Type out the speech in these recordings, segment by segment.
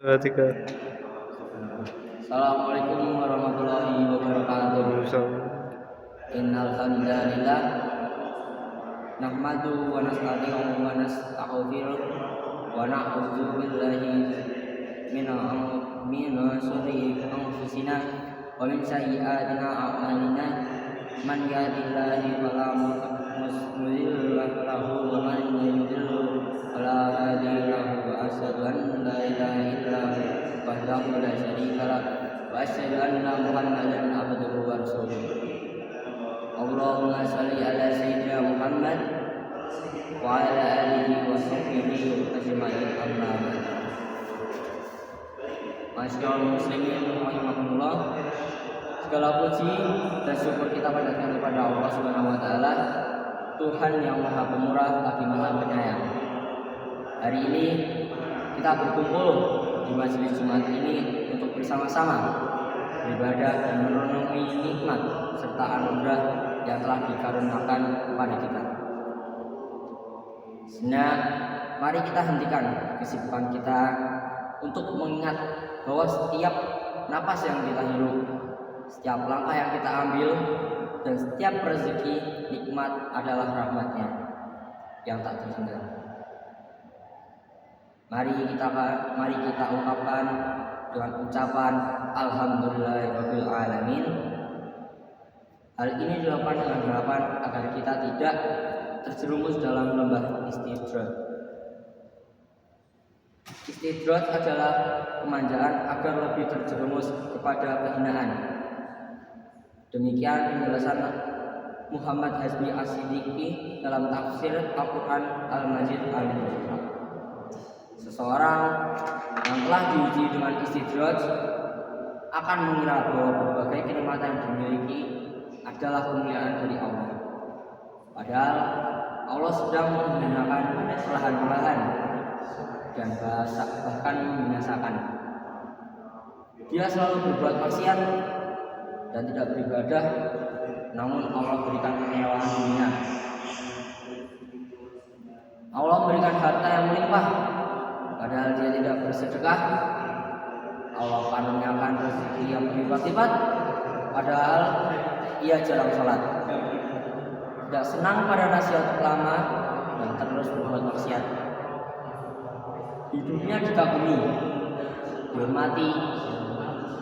Dua, tiga. Assalamualaikum warahmatullahi wabarakatuh. Innal hamdalillah nahmadu wa nasta'inuhu wa nastaghfiruh wa na'udzu billahi min shururi anfusina wa min sayyi'ati a'malina. Man yahdihillahu fala mudilla lahu wa man yudlil fala hadiya lahu. Wa asyhadu an la ilaha illallah wahdahu la syarika lah wa asyhadu anna Muhammadan abduhu wa rasuluh. Allahumma shalli ala sayyidina Muhammad wa ala alihi wa sahbihi ajma'in. Amma ba'd. Masyaallah muslimin rahimakumullah. Segala puji dan syukur kita panjatkan kepada Allah Subhanahu wa taala, Tuhan yang Maha Pemurah lagi Maha Penyayang. Hari ini kita berkumpul di majelis Jumat ini untuk bersama-sama beribadah dan merenungi nikmat serta anugerah yang telah dikaruniakan kepada kita. Nah, mari kita hentikan kesibukan kita untuk mengingat bahwa setiap napas yang kita hirup, setiap langkah yang kita ambil, dan setiap rezeki nikmat adalah rahmatnya yang tak terhingga. Mari kita ungkapkan dengan ucapan Alhamdulillahirabbil alamin. Hal ini dilakukan dengan harapan agar kita tidak terjerumus dalam lembah istidraj. Istidraj adalah pemanjaan agar lebih terjerumus kepada kehinaan. Demikian penjelasan Muhammad Hasbi As-Siddiqi dalam tafsir Al-Quran Al-Majid Al-Mufrad. Seseorang yang telah diuji dengan istidraj akan mengira bahwa berbagai kenikmatan yang dimiliki adalah kemuliaan dari Allah. Padahal Allah sedang menghinakan perlahan-lahan dan bahkan membinasakan. Dia selalu berbuat maksiat dan tidak beribadah, namun Allah berikan kemewahan dunia. Allah memberikan harta yang melimpah, padahal dia tidak bersedekah. Allah karuniakan rezeki yang berlipat-lipat, padahal ia jarang sholat. Tidak senang pada nasihat ulama dan terus berbuat maksiat. Hidupnya dikagumi, dihormati,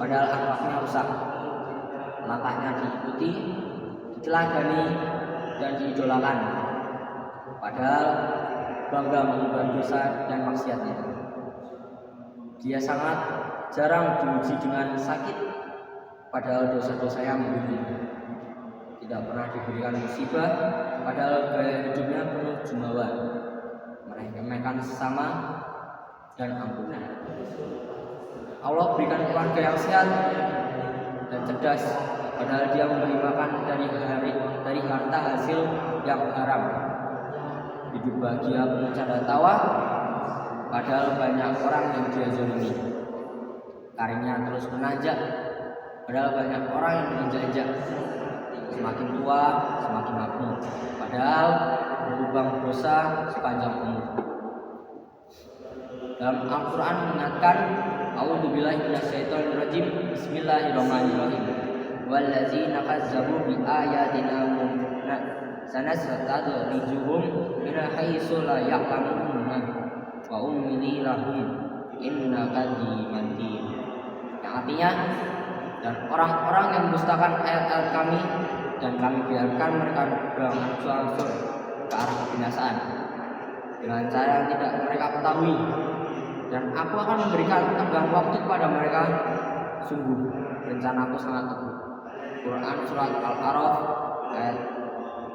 padahal akhlaknya rusak. Langkahnya diikuti, diteladani, dan diidolakan, padahal bangga mengemban dosa dan maksiatnya. Dia sangat jarang diuji dengan sakit, padahal dosa-dosanya membunuh. Tidak pernah diberikan musibah, padahal gaya hidupnya penuh jumawa, meremehkan sesama dan ampunan. Allah berikan keluarga yang sehat dan cerdas, padahal dia memberi makan dari harta hasil yang haram. Hidup bahagia penuh canda tawa, padahal banyak orang yang dia zalimi. Karirnya terus menanjak, padahal banyak orang yang menginjak-injak. Semakin tua semakin makmur, padahal berlubang dosa sepanjang umur. Dalam Al-Quran mengingatkan, A'udzubillahi minasyaitonirrajim, Bismillahirrahmanirrahim. Wallazina kazzabu bi ayatina sanastadrijuhum min haitsu la ya'lamun wa umli lahum inna kaydi matin. Yang artinya, dan orang-orang yang mendustakan ayat-ayat kami, dan kami biarkan mereka berangsur-angsur ke arah kebinasaan dengan cara yang tidak mereka ketahui. Dan aku akan memberikan tenggang waktu kepada mereka. Sungguh rencanaku sangat teguh. Quran surat Al-A'raf ayat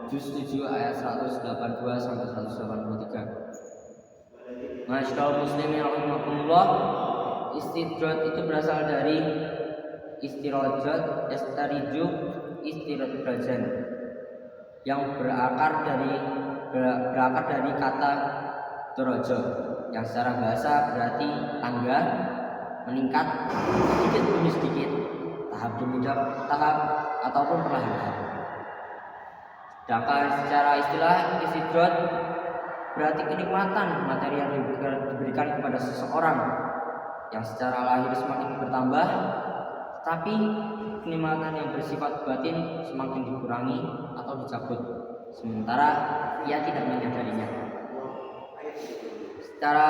juz 7 ayat 182 sampai 183. Masyaallah muslimin rahimakumullah. Istidraj itu berasal dari istirajat, yastariju, istirajan, yang berakar dari kata daraja, yang secara bahasa berarti tangga, meningkat sedikit demi sedikit, tahap demi tahap, ataupun perlahan-lahan. Sedangkan secara istilah istidraj berarti kenikmatan materi yang diberikan kepada seseorang yang secara lahir semakin bertambah, tapi kenikmatan yang bersifat batin semakin dikurangi atau dicabut, sementara ia tidak menyadarinya. Secara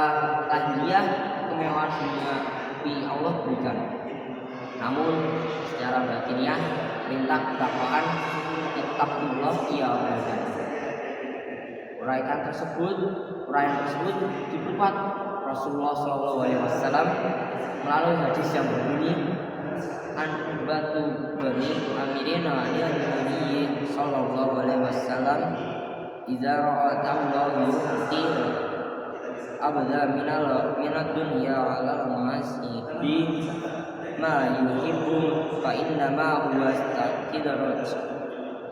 lahiriah kemewahan dunia Allah berikan, namun secara batiniah perintah ketakwaan ittaqullah ia berikan. Uraian tersebut diperkuat Rasulullah SAW melalui hadis yang berbunyi An-batu bani amirina Nabi sallallahu alaihi wasallam idza ra'atahu yu'ti abda minad dunya 'ala al-ma'asi bi ma yuhibbu fa inna ma huwa istidraj.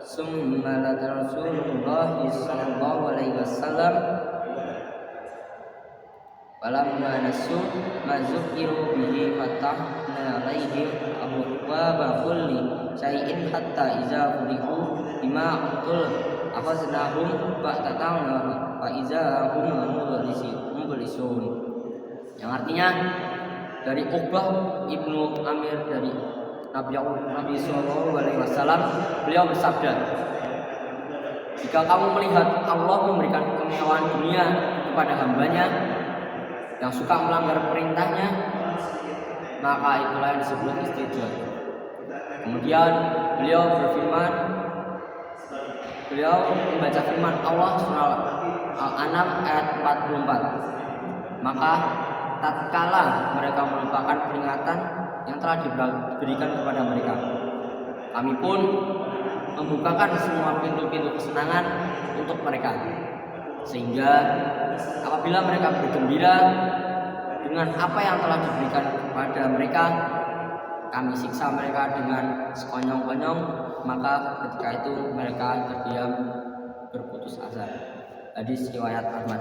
Summa la Rasulullah sallallahu alaihi wasallam falamma nasu ma zukiru bihi fatahna alaihim abwaaba kulli syai'in hatta iza furihu bima utul akhaznahum fa'tata'na fa iza hum mublisun. Yang artinya dari Uqbah ibnu Amir dari Nabi Sallallahu Alaihi Wasallam, beliau bersabda, jika kamu melihat Allah memberikan kemewahan dunia kepada hambanya yang suka melanggar perintahnya, maka itulah yang disebut istidraj. Kemudian beliau membaca firman Allah surah Al-An'am ayat 44. Maka tatkala mereka melupakan peringatan yang telah diberikan kepada mereka, kami pun membukakan semua pintu-pintu kesenangan untuk mereka, sehingga apabila mereka bergembira dengan apa yang telah diberikan kepada mereka, kami siksa mereka dengan sekonyong-konyong, maka ketika itu mereka terdiam berputus asa. Hadis riwayat Ahmad.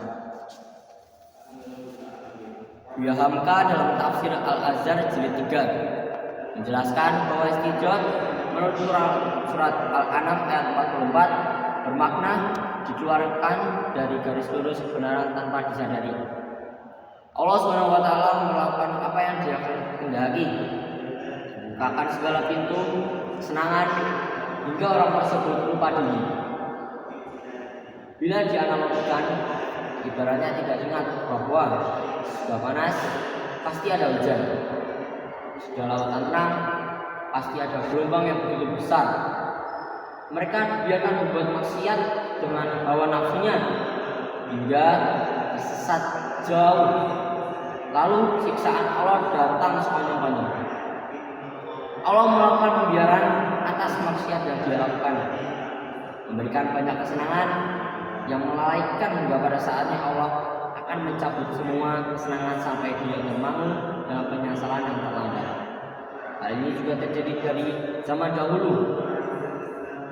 Buya Hamka dalam tafsir Al-Azhar jilid 3 menjelaskan bahwa istidraj menurut surat Al-An'am ayat 44 bermakna dikeluarkan dari garis lurus kebenaran tanpa disadari. Allah Subhanahu wa taala melakukan apa yang Dia kehendaki, membukakan segala pintu kesenangan hingga orang tersebut lupa diri. Bila dianalogikan, ibaratnya tidak ingat bahwa sudah panas pasti ada hujan, sudah lautan tenang pasti ada gelombang yang begitu besar. Mereka dibiarkan berbuat maksiat dengan hawa nafsunya hingga tersesat jauh, lalu siksaan Allah datang sepanjang-panjang. Allah melakukan pembiaran atas maksiat yang Dia lakukan, memberikan banyak kesenangan yang melalaikan hingga pada saatnya Allah akan mencabut semua kesenangan sampai Dia termangu dalam penyesalan yang terlanda. Hal ini juga terjadi dari zaman dahulu.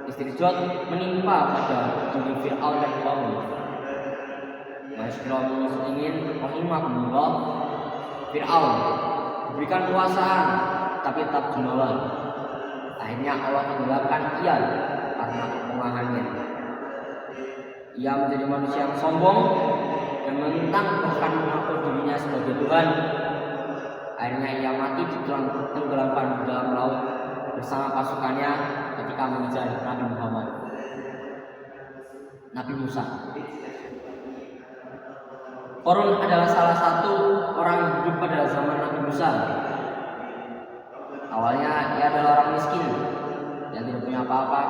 Istidraj menimpa pada diri Fir'aun dan kaumnya. Masyaallah muslimin rahimahumullah, Fir'aun diberikan kekuasaan tapi tetap jumawa. Akhirnya Allah tenggelamkan ia karena kemarahannya. Ia menjadi manusia yang sombong dan menentang bahkan mengaku dirinya sebagai Tuhan. Akhirnya ia mati ditenggelamkan di dalam laut bersama pasukannya ketika mengejar Nabi Muhammad, Nabi Musa. Qarun adalah salah satu orang yang hidup pada zaman Nabi Musa. Awalnya ia adalah orang miskin yang tidak punya apa-apa.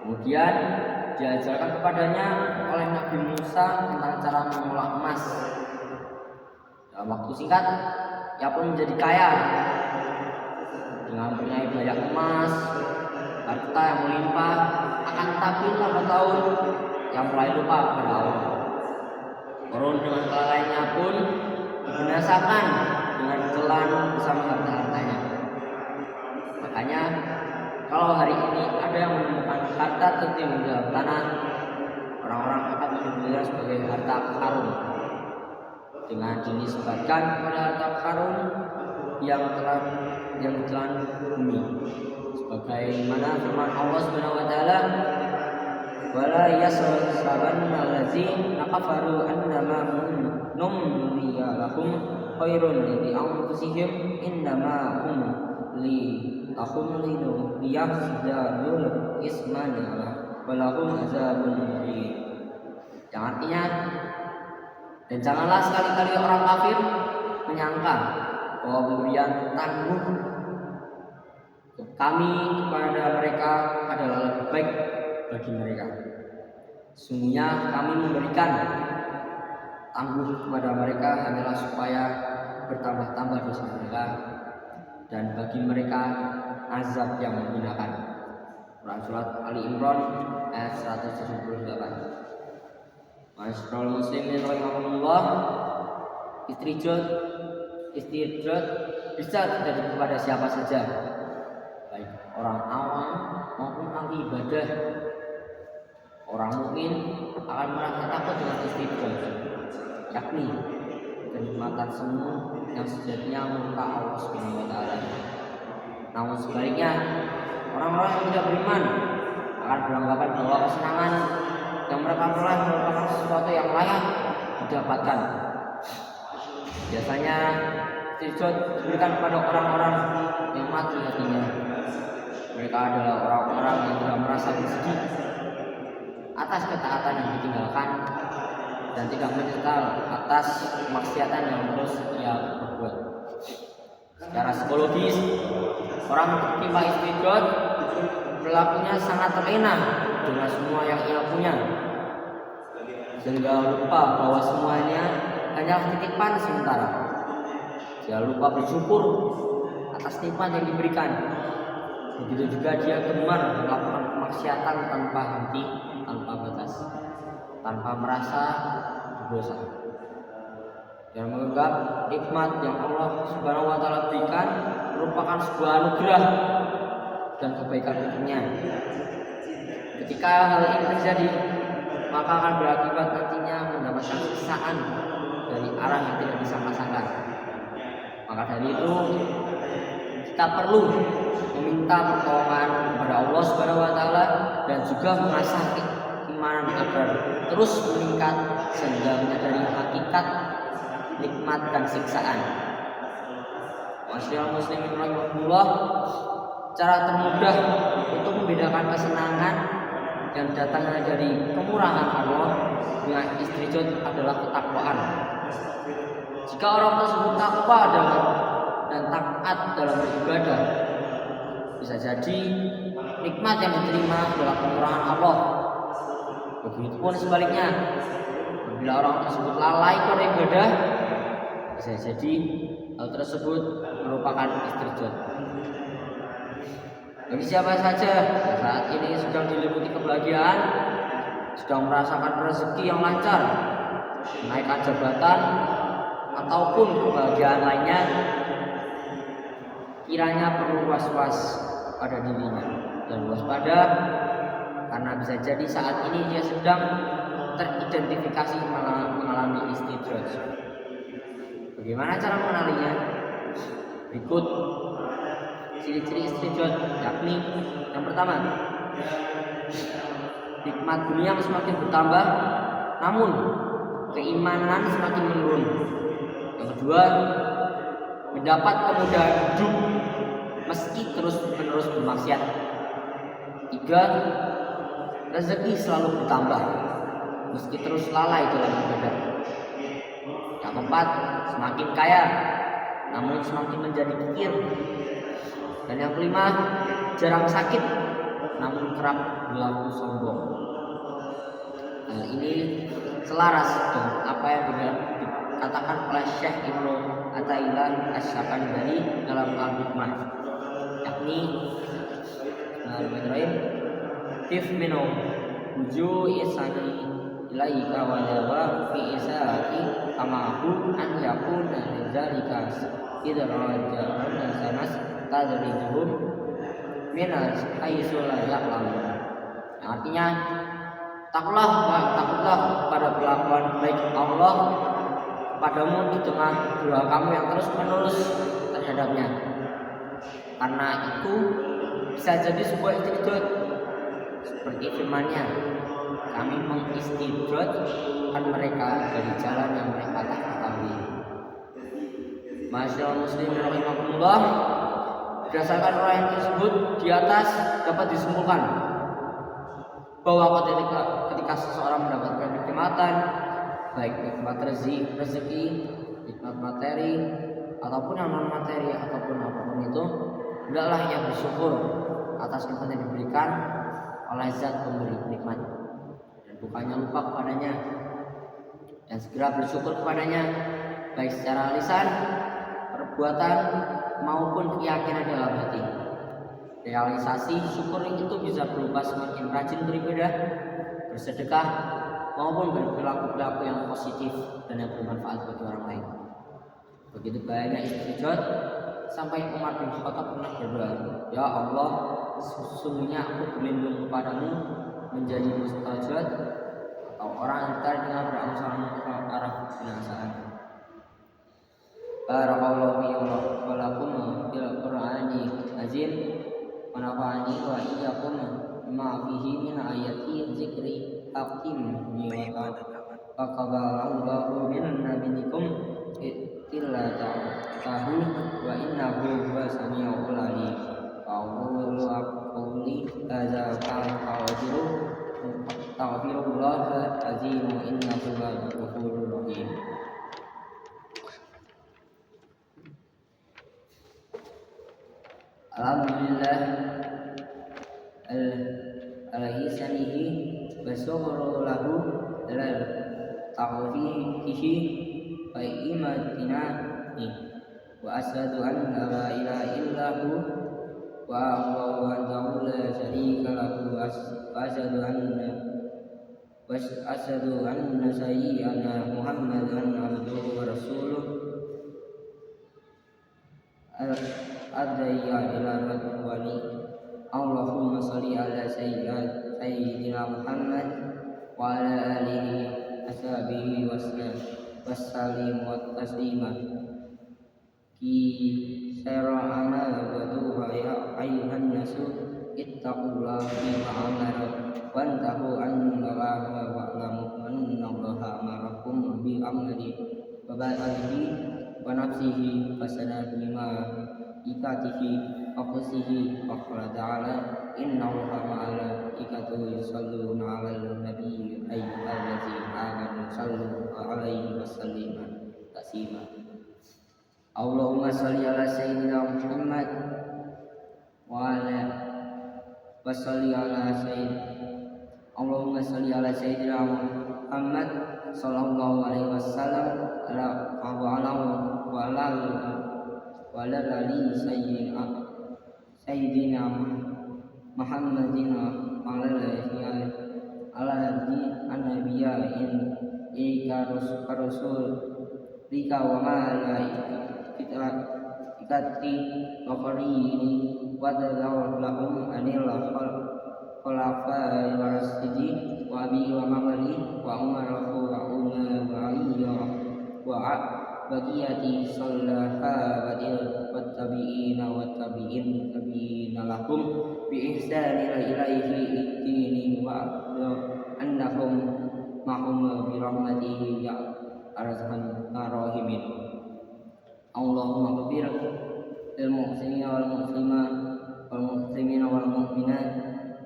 Kemudian diajarkan kepadanya oleh Nabi Musa tentang cara mengolah emas. Dalam waktu singkat, ia pun menjadi kaya dengan mempunyai banyak emas, harta yang melimpah. Akan tetapi lambat tahun yang mulai lupa kepada Allah. Qarun dengan kelalaiannya pun dibinasakan dengan kelan bersama harta-hartanya. Makanya kalau hari ini ada yang menemukan harta tertimbun dalam tanah, orang-orang akan menyebutnya sebagai harta karun, dengan dinisbatkan kepada harta karun yang telan bumi. Sebagaimana firman Allah Subhanahu wa taala, wala yasrabanna allazina kafaru annama numliya lahum khairun li anfusihim innama hum li liyazdadul isman walahum azabun muhin. Yang artinya, dan janganlah sekali-kali orang kafir menyangka bahwa pemberian tangguh kami kepada mereka adalah lebih baik bagi mereka. Sungguhnya kami memberikan tangguh kepada mereka hanyalah supaya bertambah-tambah dosa mereka, dan bagi mereka azab yang menghinakan. Quran Surat Ali Imran ayat 178. Masyaallah muslimin rahimahullah, istidrat bisa terjadi kepada siapa saja, baik orang awam maupun ahli ibadah. Orang mukmin akan merasa takut dengan istidrat, yakni kenikmatan semu yang sejatinya muka Allah Subhanahu wa taala. Namun sebaliknya, orang-orang yang tidak beriman akan beranggapan bahwa kesenangan yang mereka peroleh merupakan sesuatu yang layak didapatkan. Biasanya istidrat diberikan kepada orang-orang yang mati hatinya. Mereka adalah orang-orang yang tidak merasa bersedih atas ketaatan yang ditinggalkan dan tidak menyesal atas kemaksiatan yang terus ia perbuat. Secara psikologis, orang tertimpa istidrat perilakunya sangat terlena dengan semua yang ia punya, sehingga lupa bahwa semuanya hanyalah titipan sementara. Dia lupa bersyukur atas nikmat yang diberikan. Begitu juga dia gemar melakukan kemaksiatan tanpa henti, tanpa batas, tanpa merasa berdosa. Yang menganggap nikmat yang Allah Subhanahu wa taala berikan merupakan sebuah anugerah dan kebaikan untuknya. Ketika hal ini terjadi, maka akan berakibat nantinya mendapatkan siksaan dari arah yang tidak disangka-sangka. Maka dari itu kita perlu meminta pertolongan kepada Allah Subhanahu wa taala dan juga mengasah keimanan agar terus meningkat sehingga menyadari hakikat nikmat dan siksaan. Masyaallah muslimin rahimahullah, cara termudah untuk membedakan kesenangan yang datang dari kemurahan Allah dengan istidrat adalah ketakwaan. Jika orang tersebut takwa dan taat dalam beribadah, bisa jadi nikmat yang diterima adalah kemurahan Allah. Begitupun sebaliknya, apabila orang tersebut lalai pada ibadah, bisa jadi hal tersebut merupakan istidrat. Bagi siapa saja yang saat ini sedang diliputi kebahagiaan, sedang merasakan rezeki yang lancar, menaikkan jabatan, ataupun kebahagiaan lainnya, kiranya perlu was-was pada dirinya dan waspada, karena bisa jadi saat ini dia sedang teridentifikasi mengalami istidrat. Bagaimana cara mengenalinya? Berikut ciri-ciri istidrat, yakni yang pertama, nikmat dunia semakin bertambah, namun keimanan semakin menurun. Yang kedua, mendapat kemudahan hidup meski terus-menerus bermaksiat. Tiga, rezeki selalu bertambah meski terus lalai dalam ibadah. Yang keempat, semakin kaya namun semakin menjadi kikir. Dan yang kelima, jarang sakit namun kerap berlaku sombong. Hal ini selaras dengan apa yang dikatakan oleh Syekh Ibnu Athaillah Asy-Syafani dalam Al-Hikmah, yakni tif minum wuju isani ilaika wa lawa fi isaati amahu an yakuna lidzalika idraja sanas tadrijuhum minas haitsu la ya'lamun. Artinya, takutlah pada perlakuan baik Allah padamu di tengah doa kamu yang terus menerus terhadapnya. Karena itu bisa jadi sebuah istidrat, seperti firman-Nya, kami mengistidratkan mereka dari jalan yang mereka tak ketahui. Masyaallah muslimin rahimakumullah, berdasarkan uraian tersebut di atas dapat disimpulkan bahwa ketika seseorang mendapatkan nikmatan, baik nikmat rezeki, nikmat materi, ataupun yang non materi, ataupun apapun itu, hendaklah ia bersyukur atas nikmat yang diberikan oleh zat pemberi nikmat, dan bukannya lupa kepadanya, dan segera bersyukur kepadanya, baik secara lisan, perbuatan, maupun keyakinan dalam hati. Realisasi syukur itu bisa berupa semakin rajin beribadah, bersedekah, maupun berperilaku-perilaku yang positif dan yang bermanfaat bagi orang lain. Begitu banyak istijat sampai Umar bin Khattab pernah berdoa, "Ya Allah, sesungguhnya aku berlindung kepadamu menjadi mustajab atau orang yang tertarik dengan berangsur ke arah kebinasaan." Barakallahu fi wa lakum fil Qur'ani azim wa nafa'ani wa iyyakum ma fihi min ayati dzikri hakim wa taqabbalallahu minna minkum illa ta'tahu wa innahu huwas samiul alim. Qawlu qawli hadza ta'firullah azim innahu ghafurur rahim. Alhamdulillah al-hisanihi wa syukru lahu lal ta'fihi wa imatina wa asyhadu an la ilaha illahu wa wahdahu la syarika lahu wa asyhadu anna sayyidana Muhammadan abduhu wa rasuluh adaiya ila radwani. Allahumma sholli ala sayyidina Muhammad wa ala alihi ashabihi wassalim wa taslima. Ki sayra amalatu ya ayuhan nasu ittaqullaha bima amara wantahu annallaha wa'lamu annallaha ma'akum bi amri wa ba'alihi wa nafsihi fasana bima ikatihi aqsihi wa qala ta'ala innallaha ma'ala ikatu yusalluna 'alan nabi ayyuhallazina amanu sallu 'alaihi wa sallimu taslima. Allahumma shalli ala sayyidina Muhammad wa ala wa shalli ala Allahumma shalli ala sayyidina Muhammad sallallahu alaihi wasallam ala wa ala ali sayyidina Muhammadin ala an-nabiyyin ika rasul lika wa ikati qarini wa lahum anil khulafa warasidi wa abi wa mamali wa umar wa ali wa baqiyati sallaha wa tabi'ina lahum bi ihsani ilaihi ittini wa annahum mahum bi rahmatihi ya arhamar rahimin. Allahumma ghfir lil muhsinina wal muslimina wal mu'minat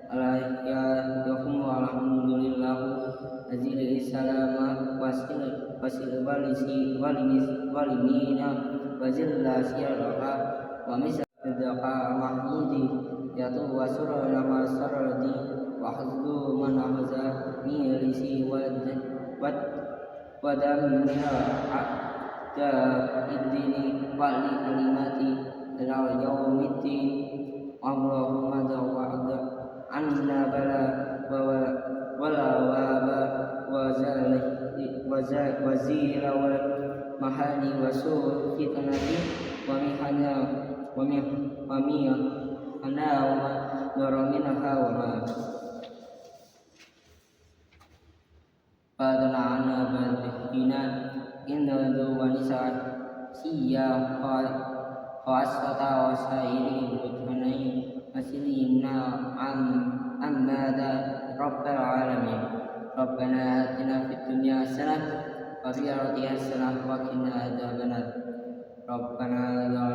alaihim wa alhamdulillah azil salama wasil walimina wazilla siyaraka wa misdaka mahmudi yatu wasura nama saradi wa hazdu man ahza milisi wadamina ja idini wali kalimati ila yaumiddin. Allahumma dawa'da anna bala wala waba wazira wal mahani wasul fitnati wa mihana wa ana wa daraminaha wa ma padana badhina inna wanisa siya khasata wa sairi muthanai masilina ammada rabbal alamin. Rabbana atina fid dunya hasanah wa fil akhirati hasanah wa qina adzabannar. Rabbana